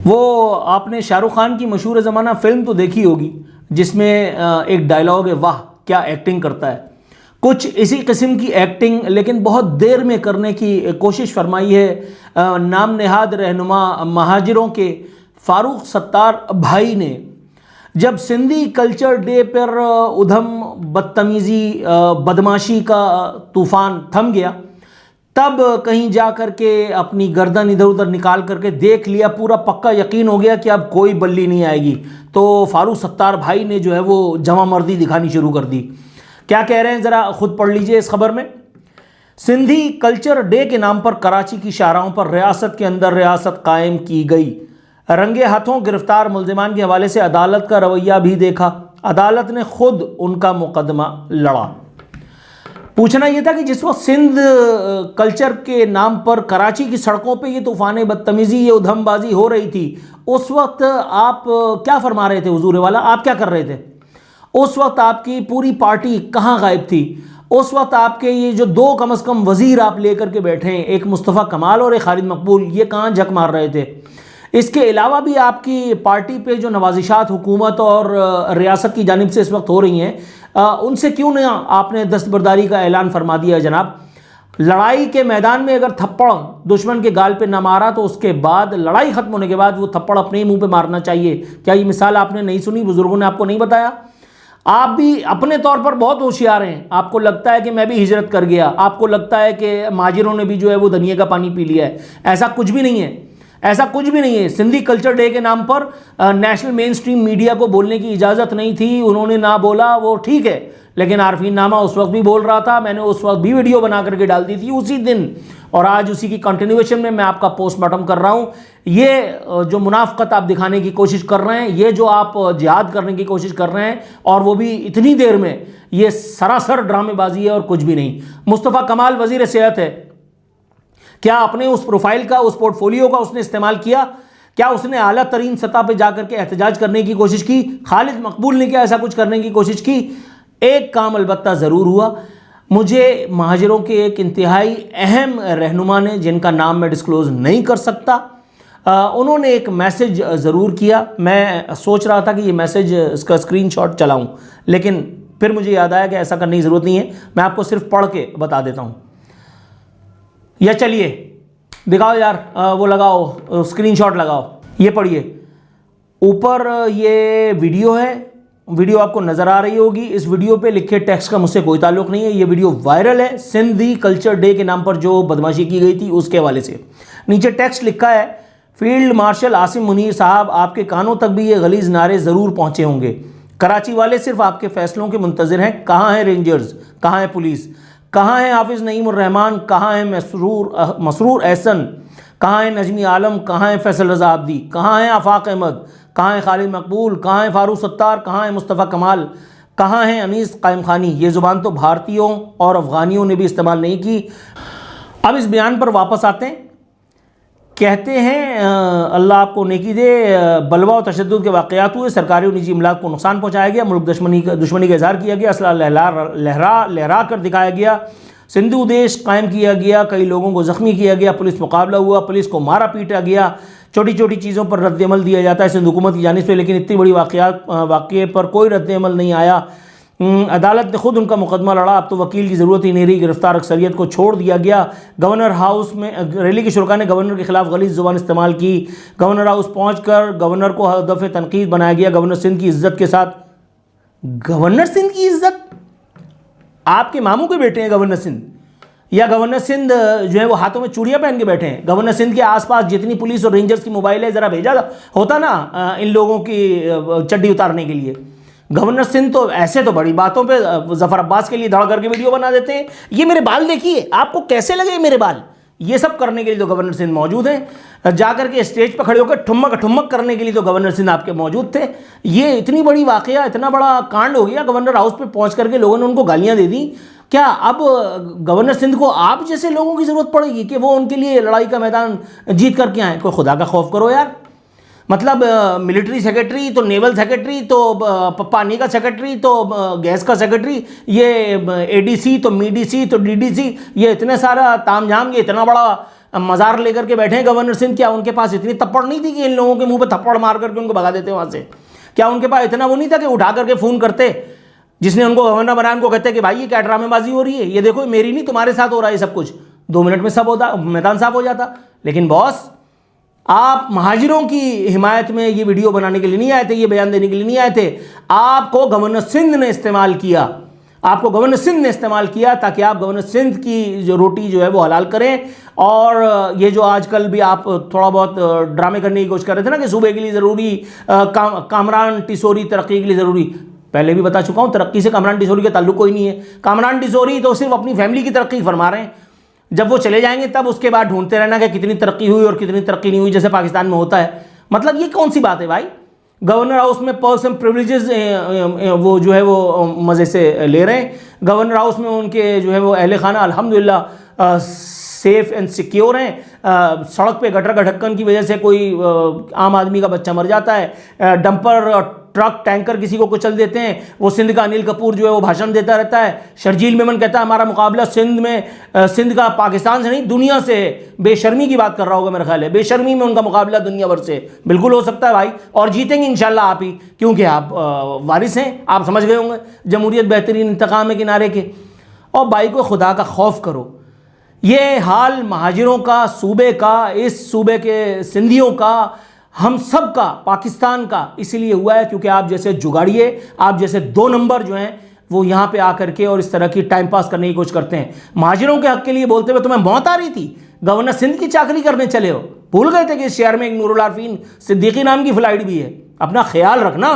वो आपने शाहरुख खान की मशहूर ज़माना फिल्म तो देखी होगी जिसमें एक डायलॉग है, वाह क्या एक्टिंग करता है। कुछ इसी किस्म की एक्टिंग लेकिन बहुत देर में करने की कोशिश फरमाई है नाम नेहाद रहनुमा महाजिरों के फ़ारूक सत्तार भाई ने। जब सिंधी कल्चर डे पर उधम बदतमीज़ी बदमाशी का तूफ़ान थम गया, तब कहीं जा कर के अपनी गर्दन इधर उधर निकाल करके देख लिया, पूरा पक्का यकीन हो गया कि अब कोई बल्ली नहीं आएगी, तो फ़ारूक सत्तार भाई ने जो है वो जमा मर्दी दिखानी शुरू कर दी। क्या कह रहे हैं ज़रा खुद पढ़ लीजिए इस खबर में। सिंधी कल्चर डे के नाम पर कराची की शाहराहों पर रियासत के अंदर रियासत कायम की गई। रंगे हाथों गिरफ्तार मुल्जिमान के हवाले से अदालत का रवैया भी देखा। अदालत ने खुद उनका मुकदमा लड़ा। पूछना यह था कि जिस वक्त सिंध कल्चर के नाम पर कराची की सड़कों पे ये तूफ़ान बदतमीज़ी, ये उधमबाजी हो रही थी, उस वक्त आप क्या फरमा रहे थे हुजूर वाला, आप क्या कर रहे थे? उस वक्त आपकी पूरी पार्टी कहाँ गायब थी? उस वक्त आपके ये जो दो कम से कम वज़ीर आप लेकर के बैठे हैं, एक मुस्तफ़ा कमाल और एक खालिद मकबूल, ये कहाँ झक मार रहे थे? इसके अलावा भी आपकी पार्टी पे जो नवाजिशात हुकूमत और रियासत की जानिब से इस वक्त हो रही हैं, उनसे क्यों नहीं आपने दस्तबरदारी का ऐलान फरमा दिया है जनाब? लड़ाई के मैदान में अगर थप्पड़ दुश्मन के गाल पे न मारा तो उसके बाद लड़ाई ख़त्म होने के बाद वो थप्पड़ अपने ही मुंह पे मारना चाहिए। क्या ये मिसाल आपने नहीं सुनी? बुज़ुर्गों ने आपको नहीं बताया? आप भी अपने तौर पर बहुत होशियार हैं। आपको लगता है कि मैं भी हिजरत कर गया, आपको लगता है कि माजिरों ने भी जो है वो धनिया का पानी पी लिया है। ऐसा कुछ भी नहीं है, ऐसा कुछ भी नहीं है। सिंधी कल्चर डे के नाम पर नेशनल मेन स्ट्रीम मीडिया को बोलने की इजाज़त नहीं थी, उन्होंने ना बोला वो ठीक है, लेकिन आरफीन नामा उस वक्त भी बोल रहा था, मैंने उस वक्त भी वीडियो बना करके डाल दी थी उसी दिन, और आज उसी की कंटिन्यूएशन में मैं आपका पोस्टमार्टम कर रहा हूँ। ये जो मुनाफकत आप दिखाने की कोशिश कर रहे हैं, ये जो आप जिहाद करने की कोशिश कर रहे हैं, और वो भी इतनी देर में, ये सरासर ड्रामेबाजी है और कुछ भी नहीं। मुस्तफ़ा कमाल वज़ीर सेहत है, क्या अपने उस प्रोफाइल का, उस पोर्टफोलियो का उसने इस्तेमाल किया? क्या उसने आला तरीन सतह पे जाकर के एहतजाज करने की कोशिश की? खालिद मकबूल ने क्या ऐसा कुछ करने की कोशिश की? एक काम अलबत्ता ज़रूर हुआ, मुझे महाजिरों के एक इंतहाई अहम रहनुमा ने, जिनका नाम मैं डिस्क्लोज़ नहीं कर सकता, उन्होंने एक मैसेज ज़रूर किया। मैं सोच रहा था कि ये मैसेज, इसका स्क्रीनशॉट चलाऊं, लेकिन फिर मुझे याद आया कि ऐसा करने की ज़रूरत नहीं है, मैं आपको सिर्फ पढ़ के बता देता हूँ। या चलिए दिखाओ यार, वो लगाओ, स्क्रीनशॉट लगाओ, ये पढ़िए। ऊपर ये वीडियो है, वीडियो आपको नज़र आ रही होगी। इस वीडियो पे लिखे टेक्स्ट का मुझसे कोई ताल्लुक़ नहीं है, ये वीडियो वायरल है सिंधी कल्चर डे के नाम पर जो बदमाशी की गई थी उसके हवाले से। नीचे टेक्स्ट लिखा है, फील्ड मार्शल आसिम मुनीर साहब, आपके कानों तक भी ये गलीज़ नारे ज़रूर पहुँचे होंगे। कराची वाले सिर्फ आपके फ़ैसलों के मुंतज़िर हैं। कहाँ हैं रेंजर्स, कहाँ है पुलिस, कहाँ है हाफिज़ नईमुर रहमान, कहाँ है मसरूर एहसन, कहाँ है नजमी आलम, कहाँ है फैसल रज़ा आब्दी, कहाँ है आफाक अहमद, कहाँ है खालिद मकबूल, कहाँ है फ़ारूक सत्तार, कहाँ है मुस्तफ़ा कमाल, कहाँ है अनीस कायम खानी? ये ज़ुबान तो भारतीयों और अफ़गानियों ने भी इस्तेमाल नहीं की। अब इस बयान पर वापस आते हैं। कहते हैं अल्लाह आपको नेकी दे, बलवा और तशद्दुद के वाक़यात हुए, सरकारी और निजी इमलाक को नुकसान पहुँचाया गया, मुल्क दुश्मनी का इज़हार किया गया, असला लहरा कर दिखाया गया, सिंधु देश कायम किया गया, कई लोगों को ज़ख्मी किया गया, पुलिस मुकाबला हुआ, पुलिस को मारा पीटा गया। छोटी छोटी चीज़ों पर रद्द-ए-अमल दिया जाता है सिंध हुकूमत की जानिब से, लेकिन इतनी बड़ी वाक़ये पर कोई रद्द-ए-अमल नहीं आया। अदालत ने खुद उनका मुकदमा लड़ा, अब तो वकील की ज़रूरत ही नहीं रही, गिरफ्तार अक्सरियत को छोड़ दिया गया। गवर्नर हाउस में रैली के शुरका ने गवर्नर के खिलाफ गलीज़ ज़ुबान इस्तेमाल की। गवर्नर हाउस पहुँचकर गवर्नर को हदफ़ तनकीद बनाया गया। गवर्नर सिंध की इज़्ज़त के साथ, गवर्नर सिंध की इज़्ज़त, आपके मामू के बेटे हैं गवर्नर सिंध, या गवर्नर सिंध जो है वो हाथों में चूड़ियाँ पहन के बैठे हैं? गवर्नर सिंध के आसपास जितनी पुलिस और रेंजर्स की मोबाइल है, ज़रा भेजा होता ना इन लोगों की चड्डी उतारने के लिए। गवर्नर सिंध तो ऐसे तो बड़ी बातों पे ज़फ़र अब्बास के लिए धड़ करके वीडियो बना देते हैं। ये मेरे बाल देखिए, आपको कैसे लगे मेरे बाल, ये सब करने के लिए तो गवर्नर सिंध मौजूद हैं। जाकर के स्टेज पर खड़े होकर ठुमक ठुमक करने के लिए तो गवर्नर सिंध आपके मौजूद थे। ये इतनी बड़ी वाक़या, इतना बड़ा कांड हो गया, गवर्नर हाउस पे पहुंच करके लोगों ने उनको गालियां दे दी। क्या अब गवर्नर सिंध को आप जैसे लोगों की ज़रूरत पड़ेगी कि वो उनके लिए लड़ाई का मैदान जीत करके आए? कोई खुदा का खौफ करो यार। मतलब मिलिट्री सेक्रेटरी तो नेवल सेक्रेटरी तो पानी का सेक्रेटरी तो गैस का सेक्रेटरी, ये एडीसी तो मीडीसी तो डीडीसी, ये इतने सारा तामझाम, ये इतना बड़ा मज़ार लेकर के बैठे हैं गवर्नर सिंध, क्या उनके पास इतनी तप्पड़ नहीं थी कि इन लोगों के मुंह पे थप्पड़ मार करके उनको भगा देते वहाँ से? क्या उनके पास इतना वो नहीं था कि उठा करके फ़ोन करते जिसने उनको गवर्नर बनाया, उनको कहते कि भाई ये क्या ड्रामेबाजी हो रही है, ये देखो मेरी नहीं तुम्हारे साथ हो रहा है सब कुछ। 2 मिनट में सब होता, मैदान साफ हो जाता। लेकिन बॉस, आप महाजिरों की हिमायत में ये वीडियो बनाने के लिए नहीं आए थे, ये बयान देने के लिए नहीं आए थे। आपको गवर्नर सिंध ने इस्तेमाल किया, आपको गवर्नर सिंध ने इस्तेमाल किया ताकि आप गवर्नर सिंध की जो रोटी जो है वो हलाल करें। और ये जो आजकल भी आप थोड़ा बहुत ड्रामे करने की कोशिश कर रहे थे ना कि सूबे के लिए ज़रूरी, कामरान टिसोरी तरक्की के लिए ज़रूरी, पहले भी बता चुका हूँ, तरक्की से कामरान टिसोरी का ताल्लुक कोई नहीं है। कामरान टिसोरी तो सिर्फ अपनी फैमिली की तरक्की फरमा रहे हैं। जब वो चले जाएंगे तब उसके बाद ढूंढते रहना कि कितनी तरक्की हुई और कितनी तरक्की नहीं हुई, जैसे पाकिस्तान में होता है। मतलब ये कौन सी बात है भाई? गवर्नर हाउस में पर्सन प्रिविलेजेस वो जो है वो मज़े से ले रहे हैं। गवर्नर हाउस में उनके जो है वो अहले खाना अल्हम्दुलिल्लाह सेफ़ एंड सिक्योर हैं। सड़क पे गटर का ढक्कन की वजह से कोई आम आदमी का बच्चा मर जाता है, डंपर ट्रक टैंकर किसी को कुचल देते हैं, वो सिंध का अनिल कपूर जो है वो भाषण देता रहता है। शर्जील मेमन कहता है हमारा मुकाबला सिंध का पाकिस्तान से नहीं दुनिया से है। बेशर्मी की बात कर रहा होगा मेरा ख्याल है, बेशर्मी में उनका मुकाबला दुनिया भर से बिल्कुल हो सकता है भाई, और जीतेंगे इंशाल्लाह आप ही, क्योंकि आप वारिस हैं। आप समझ गए होंगे जमहूरियत बेहतरीन इंतकाम है किनारे के। और भाई को खुदा का खौफ करो। ये हाल महाजिरों का, सूबे का, इस सूबे के सिंधियों का, हम सब का, पाकिस्तान का इसीलिए हुआ है क्योंकि आप जैसे जुगाड़िए, आप जैसे 2 नंबर जो हैं वो यहाँ पे आकर के और इस तरह की टाइम पास करने की कोशिश करते हैं। महाजिरों के हक के लिए बोलते हुए तुम्हें मौत आ रही थी, गवर्नर सिंध की चाकरी करने चले हो, भूल गए थे कि इस शहर में एक नूरुल आरफीन सिद्दीकी नाम की फ्लाइट भी है। अपना ख्याल रखना।